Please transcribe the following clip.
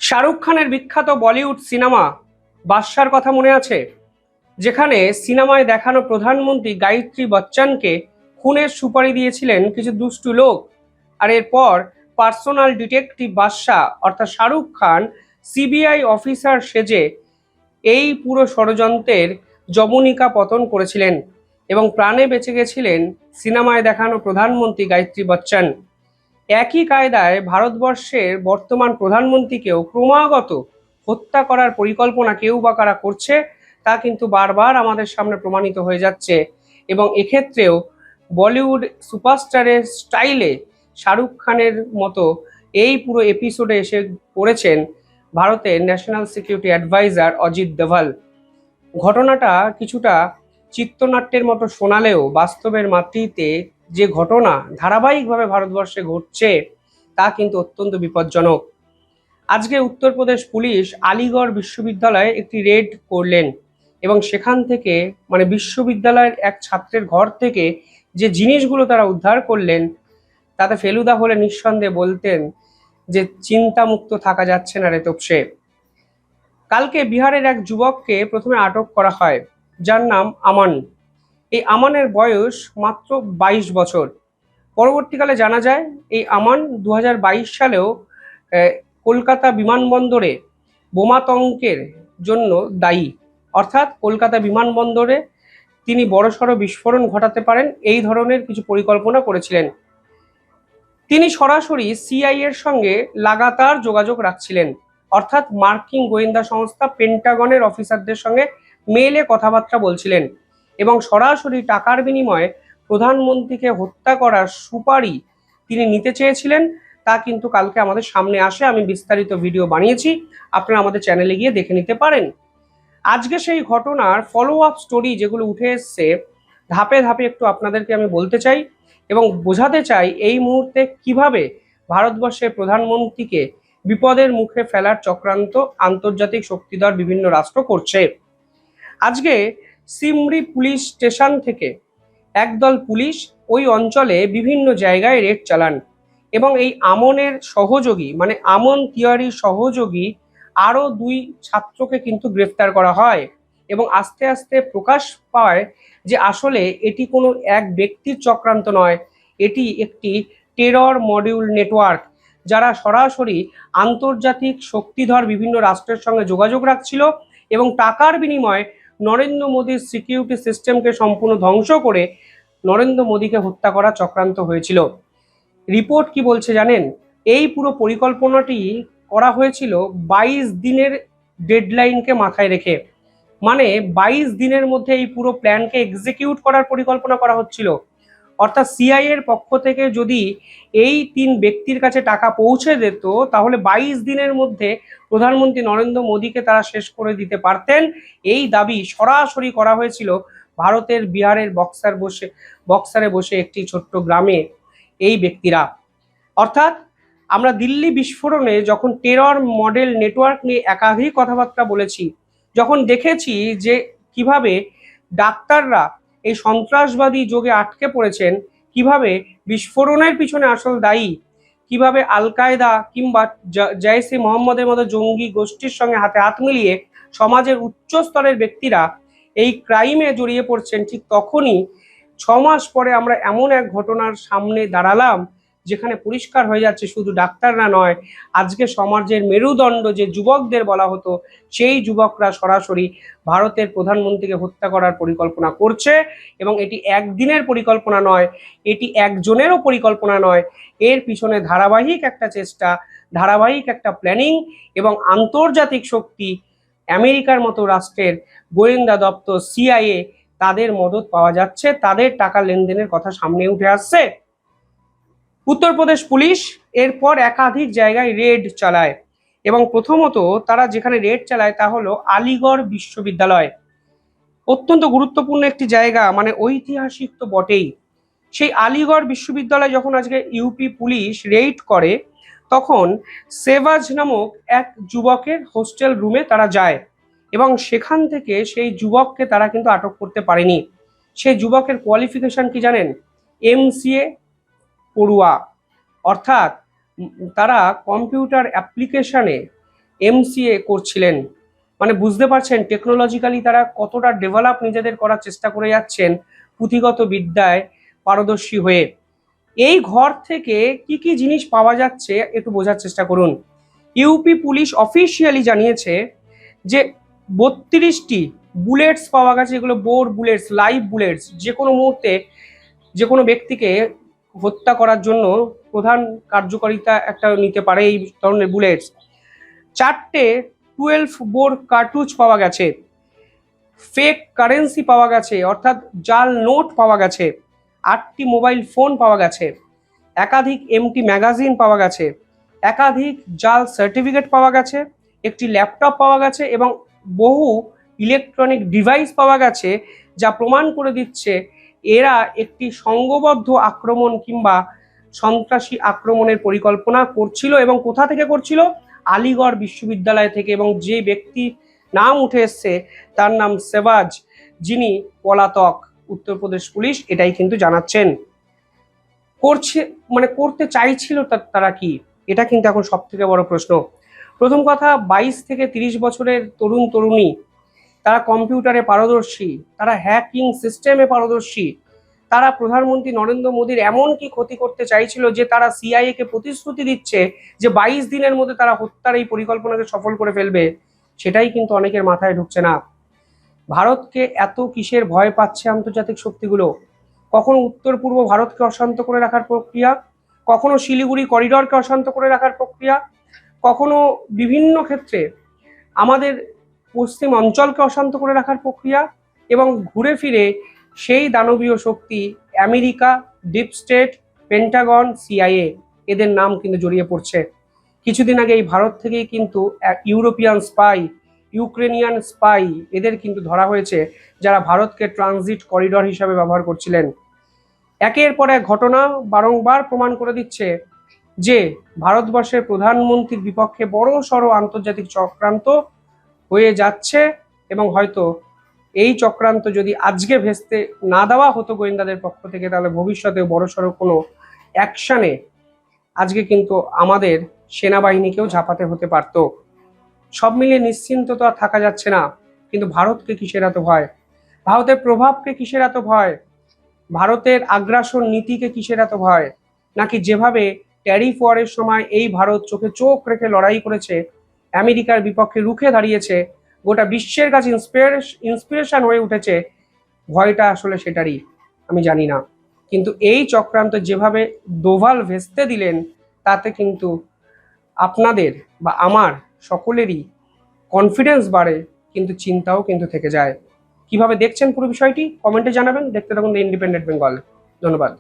শাহরুখ খানের বিখ্যাত বলিউড সিনেমা বাদশার কথা মনে আছে? যেখানে সিনেমায় দেখানো প্রধানমন্ত্রী গায়ত্রী বচ্চনকে খুনের সুপারি দিয়েছিলেন কিছু দুষ্টু লোক। আর এরপর পার্সোনাল ডিটেকটিভ বাদশা অর্থাৎ শাহরুখ খান সিবিআই অফিসার সেজে এই পুরো ষড়যন্ত্রের যবনিকা পতন করেছিলেন এবং প্রাণে বেঁচে গেছিলেন সিনেমায় দেখানো প্রধানমন্ত্রী গায়ত্রী বচ্চন। একই কায়দায় ভারতবর্ষের বর্তমান প্রধানমন্ত্রীকেও ক্রমাগত হত্যা করার পরিকল্পনা কেউ বা কারা করছে তা কিন্তু বারবার আমাদের সামনে প্রমাণিত হয়ে যাচ্ছে। এবং এক্ষেত্রেও বলিউড সুপারস্টারের স্টাইলে শাহরুখ খানের মতো এই পুরো এপিসোডে এসে পড়েছেন ভারতের national security adviser Ajit Doval. ঘটনাটা কিছুটা চিত্রনাট্যের মতো শোনালেও বাস্তবের মাতৃতে যে ঘটনা ধারাবাহিকভাবে ভারতবর্ষে ঘটছে তা কিন্তু অত্যন্ত বিপজ্জনক। আজকে উত্তরপ্রদেশ পুলিশ আলিগড় বিশ্ববিদ্যালয়ে একটি রেড করলেন এবং সেখান থেকে বিশ্ববিদ্যালয়ের এক ছাত্রের ঘর থেকে যে জিনিসগুলো তারা উদ্ধার করলেন তাতে ফেলুদা হলে নিঃসন্দেহে বলতেন যে চিন্তামুক্ত থাকা যাচ্ছে না রে তোপসে। কালকে বিহারের এক যুবককে প্রথমে আটক করা হয়, যার নাম আমান। এই আমানের বয়স মাত্র 22 বছর। পরবর্তীকালে জানা যায় এই আমান 2022 সালেও আহ, কলকাতা বিমানবন্দরে বোমাতঙ্কের জন্য দায়ী। অর্থাৎ কলকাতা বিমানবন্দরে তিনি বড়সড় বিস্ফোরণ ঘটাতে পারেন এই ধরনের কিছু পরিকল্পনা করেছিলেন। তিনি সরাসরি সিআইএ এর সঙ্গে লাগাতার যোগাযোগ রাখছিলেন, অর্থাৎ মার্কিন গোয়েন্দা সংস্থা পেন্টাগনের অফিসারদের সঙ্গে মেইলে কথাবার্তা বলছিলেন এবং সরাসরি টাকার বিনিময়ে প্রধানমন্ত্রীকে হত্যা করার সুপারি তিনি নিতে চেয়েছিলেন। তা কিন্তু কালকে আমাদের সামনে আসে, আমি বিস্তারিত ভিডিও বানিয়েছি, আপনারা আমাদের চ্যানেলে গিয়ে দেখে নিতে পারেন। আজকে সেই ঘটনার ফলো আপ স্টোরি যেগুলো উঠে এসছে ধাপে ধাপে একটু আপনাদেরকে আমি বলতে চাই এবং বোঝাতে চাই এই মুহূর্তে কিভাবে ভারতবর্ষের প্রধানমন্ত্রীকে বিপদের মুখে ফেলার চক্রান্ত আন্তর্জাতিক শক্তিধর বিভিন্ন রাষ্ট্র করছে। আজকে সিমরি পুলিশ স্টেশন থেকে একদল পুলিশ ওই অঞ্চলে বিভিন্ন জায়গায় রেড চালান এবং এই আমনের সহযোগী আমন তিওয়ারির সহযোগী আরো 2 ছাত্রকে কিন্তু গ্রেফতার করা হয় এবং আস্তে আস্তে প্রকাশ পায় যে আসলে এটি কোনো এক ব্যক্তির চক্রান্ত নয়, এটি একটি টেরর মডিউল নেটওয়ার্ক, যারা সরাসরি আন্তর্জাতিক শক্তিধর বিভিন্ন রাষ্ট্রের সঙ্গে যোগাযোগ রাখছিল এবং টাকার বিনিময়ে নরেন্দ্র মোদীর সিকিউরিটি সিস্টেমকে সম্পূর্ণ ধ্বংস করে নরেন্দ্র মোদীকে হত্যা করা চক্রান্ত হয়েছিল। রিপোর্ট কি বলছে জানেন? এই পুরো পরিকল্পনাটি করা হয়েছিল 22 দিনের ডেডলাইনকে মাথায় রেখে। 22 দিনের মধ্যে এই পুরো প্ল্যানকে এক্সিকিউট করার পরিকল্পনা করা হচ্ছিল। অর্থাৎ সিআইএ এর পক্ষ থেকে যদি এই 3 ব্যক্তির কাছে টাকা পৌঁছে যেত তাহলে 22 দিনের মধ্যে প্রধানমন্ত্রী নরেন্দ্র মোদীকে তারা শেষ করে দিতে পারতেন। এই দাবি সরাসরি করা হয়েছিল ভারতের বিহারের বক্সারে বসে একটি ছোট্ট গ্রামে এই ব্যক্তিরা। অর্থাৎ আমরা দিল্লি বিস্ফোরণে যখন টেরর মডেল নেটওয়ার্ক নিয়ে একাধিক কথাবার্তা বলেছি, যখন দেখেছি যে কিভাবে ডাক্তাররা এই সন্ত্রাসবাদী যোগে আটকে পড়েছেন, কিভাবে বিস্ফোরণের পিছনে আসল দায়ী, কিভাবে আল কায়দা কিংবা জৈশ-ই মোহাম্মদের মতো জঙ্গি গোষ্ঠীর সঙ্গে হাতে হাত মিলিয়ে সমাজের উচ্চ স্তরের ব্যক্তিরা এই ক্রাইমে জড়িয়ে পড়ছেন, ঠিক তখনই 6 মাস পরে আমরা এমন এক ঘটনার সামনে দাঁড়ালাম যেখানে পরিষ্কার হয়ে যাচ্ছে শুধু ডাক্তাররা নয়, আজকে সমাজের মেরুদণ্ড যে যুবকদের বলা হতো সেই যুবকরা সরাসরি ভারতের প্রধানমন্ত্রীকে হত্যা করার পরিকল্পনা করছে। এবং এটি একদিনের পরিকল্পনা নয়, এটি একজনেরও পরিকল্পনা নয়, এর পিছনে ধারাবাহিক একটা চেষ্টা, ধারাবাহিক একটা প্ল্যানিং এবং আন্তর্জাতিক শক্তি আমেরিকার মতো রাষ্ট্রের গোয়েন্দা দপ্তর সিআইএ তাদের মদত পাওয়া যাচ্ছে, তাদের টাকা লেনদেনের কথা সামনে উঠে আসছে। উত্তরপ্রদেশ পুলিশ এরপর একাধিক জায়গায় রেড চালায় এবং প্রথমত তারা যেখানে রেড চালায় তা হলো আলিগড় বিশ্ববিদ্যালয়। অত্যন্ত গুরুত্বপূর্ণ একটি জায়গা, ঐতিহাসিক তো বটেই। সেই আলিগড় বিশ্ববিদ্যালয় যখন আজকে ইউপি পুলিশ রেড করে তখন সেভাজ নামক এক যুবকের হোস্টেল রুমে তারা যায় এবং সেখান থেকে সেই যুবককে তারা কিন্তু আটক করতে পারেনি। সেই যুবকের কোয়ালিফিকেশন কি জানেন? এমসিএ পড়ুয়া। অর্থাৎ তারা কম্পিউটার অ্যাপ্লিকেশনে MCA করছিলেন। মানে বুঝতে পারছেন টেকনোলজিক্যালি তারা কতটা ডেভেলপ নিজেদের করার চেষ্টা করে যাচ্ছেন, পুঁথিগত বিদ্যায় পারদর্শী হয়ে। এই ঘর থেকে কি কি জিনিস পাওয়া যাচ্ছে একটু বোঝার চেষ্টা করুন। ইউপি পুলিশ অফিসিয়ালি জানিয়েছে যে 32টি বুলেটস পাওয়া গেছে, এগুলো বোর বুলেটস, লাইভ বুলেটস, যে কোনো মুহূর্তে যে কোনো ব্যক্তিকে হত্যা করার জন্য প্রধান কার্যকারিতা একটা নিতে পারে এই ধরনের বুলেটস। 4টে 12 বোর কার্টুজ পাওয়া গেছে, ফেক কারেন্সি পাওয়া গেছে অর্থাৎ জাল নোট পাওয়া গেছে, 8টি মোবাইল ফোন পাওয়া গেছে, একাধিক এমটি ম্যাগাজিন পাওয়া গেছে, একাধিক জাল সার্টিফিকেট পাওয়া গেছে, একটি ল্যাপটপ পাওয়া গেছে এবং বহু ইলেকট্রনিক ডিভাইস পাওয়া গেছে, যা প্রমাণ করে দিচ্ছে এরা একটি সংঘবদ্ধ আক্রমণ কিংবা সন্ত্রাসী আক্রমণের পরিকল্পনা করছিল। এবং কোথা থেকে করছিল? আলিগড় বিশ্ববিদ্যালয় থেকে। এবং যে ব্যক্তি নাম উঠে এসছে তার নাম সেবাজ, যিনি পলাতক। উত্তরপ্রদেশ পুলিশ এটাই কিন্তু জানাচ্ছেন। করছে মানে করতে চাইছিল তারা কি, এটা কিন্তু এখন সব থেকে বড় প্রশ্ন। প্রথম কথা, 22 থেকে 30 বছরের তরুণ তরুণী, তারা কম্পিউটারে পারদর্শী, তারা হ্যাকিং সিস্টেমে পারদর্শী। তারা প্রধানমন্ত্রী নরেন্দ্র মোদীর এমন কি ক্ষতি করতে চাইছিল যে তারা সিআইএ কে প্রতিশ্রুতি দিচ্ছে যে 22 দিনের মধ্যে তারা হত্যার এই পরিকল্পনাকে সফল করে ফেলবে। সেটাই কিন্তু অনেকের মাথায় ঢুকছে না। ভারতকে এত কিসের ভয় পাচ্ছে আন্তর্জাতিক শক্তিগুলো? কখনো উত্তর পূর্ব ভারতকে অশান্ত করে রাখার প্রক্রিয়া, কখনো শিলিগুড়ি করিডরকে অশান্ত করে রাখার প্রক্রিয়া, কখনো বিভিন্ন ক্ষেত্রে আমাদের পশ্চিম অঞ্চলকে অশান্ত করে রাখার প্রক্রিয়া, এবং ঘুরে ফিরে সেই দানবীয় শক্তি America, deep state, Pentagon, CIA, এদের নাম কিন্তু জড়িয়ে পড়ছে। কিছুদিন আগে এই ভারত থেকেই কিন্তু ইউরোপিয়ান স্পাই, ইউক্রেনিয়ান স্পাই, এদের কিন্তু ধরা হয়েছে, যারা ভারতকে ট্রানজিট করিডর হিসাবে ব্যবহার করছিলেন। একের পর এক ঘটনা বারংবার প্রমাণ করে দিচ্ছে যে ভারতবর্ষের প্রধানমন্ত্রীর বিপক্ষে বড় সড় আন্তর্জাতিক চক্রান্ত হয়ে যাচ্ছে। এবং হয়তো এই চক্রান্ত যদি আজকে ভেস্তে না দেওয়া হতো গোয়েন্দাদের পক্ষ থেকে, তাহলে ভবিষ্যতে বড় সড়ো কোনো অ্যাকশনে আজকে কিন্তু আমাদের সেনাবাহিনীকেও ঝাঁপাতে হতে পারত। সব মিলিয়ে নিশ্চিন্ত তো আর থাকা যাচ্ছে না। কিন্তু ভারতকে কিসের এত ভয়? ভারতের প্রভাবকে কিসের এত ভয়? ভারতের আগ্রাসন নীতিকে কিসের এত ভয়? নাকি যেভাবে ট্যারিফ ওয়ারের সময় এই ভারত চোখে চোখ রেখে লড়াই করেছে, আমেরিকার বিপক্ষে রুখে দাঁড়িয়েছে, গোটা বিশ্বের কাছে ইন্সপিরেশন হয়ে উঠেছে, ভয়টা আসলে সেটারই? আমি জানি না। কিন্তু এই চক্রান্ত যেভাবে দোভাল ভেস্তে দিলেন, তাতে কিন্তু আপনাদের বা আমার সকলেরই কনফিডেন্স বাড়ে, কিন্তু চিন্তাও কিন্তু থেকে যায়। কিভাবে দেখছেন পুরো বিষয়টি কমেন্টে জানাবেন। দেখতে থাকুন দ্য ইন্ডিপেন্ডেন্ট বেঙ্গল। ধন্যবাদ।